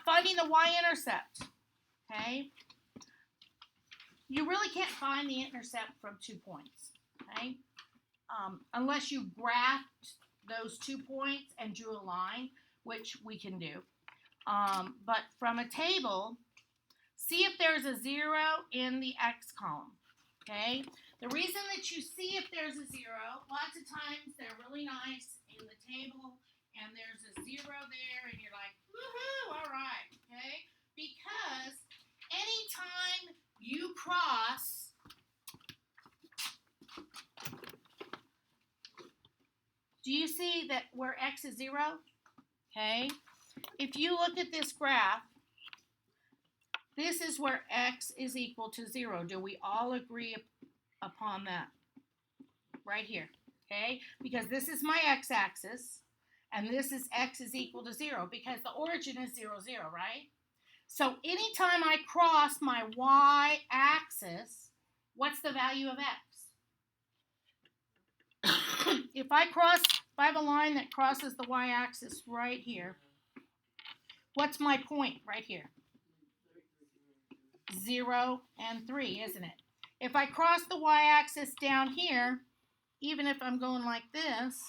finding the y-intercept, okay? You really can't find the intercept from 2 points, okay? Unless you graphed those 2 points and drew a line, which we can do. But from a table, see if there's a 0 in the x column, okay? The reason that you see if there's a 0, lots of times they're really nice in the table, and there's a 0 there, and you're like, woohoo, all right, okay? Because anytime you cross do you see that where x is 0? Okay. If you look at this graph, this is where x is equal to 0. Do we all agree upon that? Right here. Okay? Because this is my x-axis, and this is x is equal to 0, because the origin is 0, 0, right? So anytime I cross my y-axis, what's the value of x? If I have a line that crosses the y-axis right here, what's my point right here? 0 and 3, isn't it? If I cross the y-axis down here, even if I'm going like this,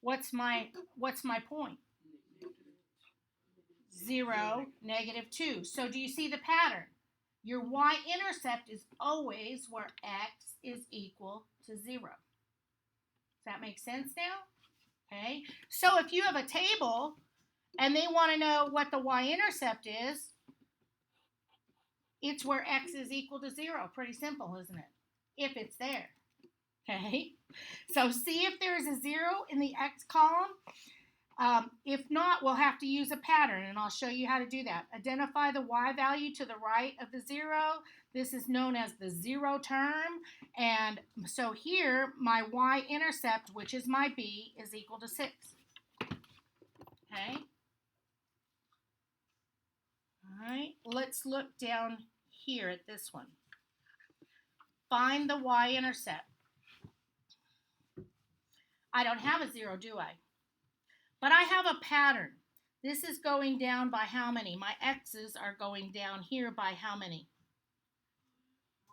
what's my point? 0, -2. So do you see the pattern? Your y-intercept is always where x is equal to 0. Does that make sense now? Okay. So if you have a table and they want to know what the y-intercept is, it's where x is equal to 0. Pretty simple, isn't it? If it's there. Okay. So see if there is a 0 in the x column. If not, we'll have to use a pattern, and I'll show you how to do that. Identify the y value to the right of the 0. This is known as the 0 term. And so here, my y-intercept, which is my b, is equal to 6. Okay? All right, let's look down here at this one. Find the y-intercept. I don't have a 0, do I? But I have a pattern. This is going down by how many? My x's are going down here by how many?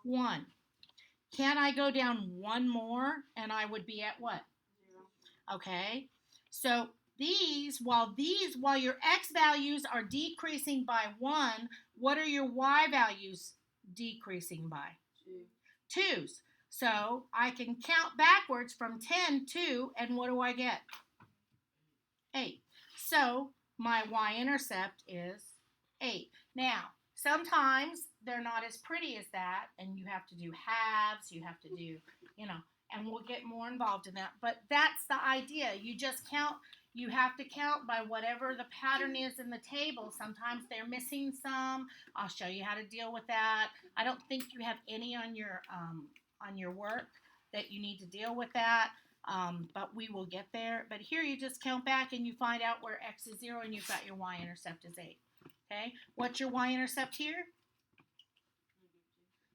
1. Can I go down one more and I would be at what? 0. Okay. So while your x values are decreasing by 1, what are your y values decreasing by? 2's. So I can count backwards from 10, 2, and what do I get? 8. So my y-intercept is 8. Now, sometimes they're not as pretty as that, and you have to do halves, you have to do, and we'll get more involved in that. But that's the idea. You just count, you have to count by whatever the pattern is in the table. Sometimes they're missing some. I'll show you how to deal with that. I don't think you have any on your work that you need to deal with that. But we will get there. But here you just count back and you find out where x is 0 and you've got your y-intercept is 8. Okay? What's your y-intercept here?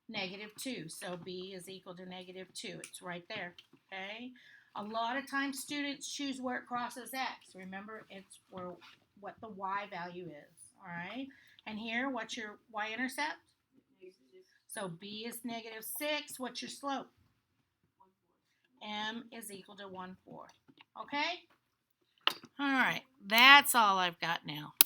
-2. So b is equal to -2. It's right there. Okay? A lot of times students choose where it crosses x. Remember, it's what the y value is. All right? And here, what's your y-intercept? So b is -6. What's your slope? M is equal to 1/4. Okay? All right. That's all I've got now.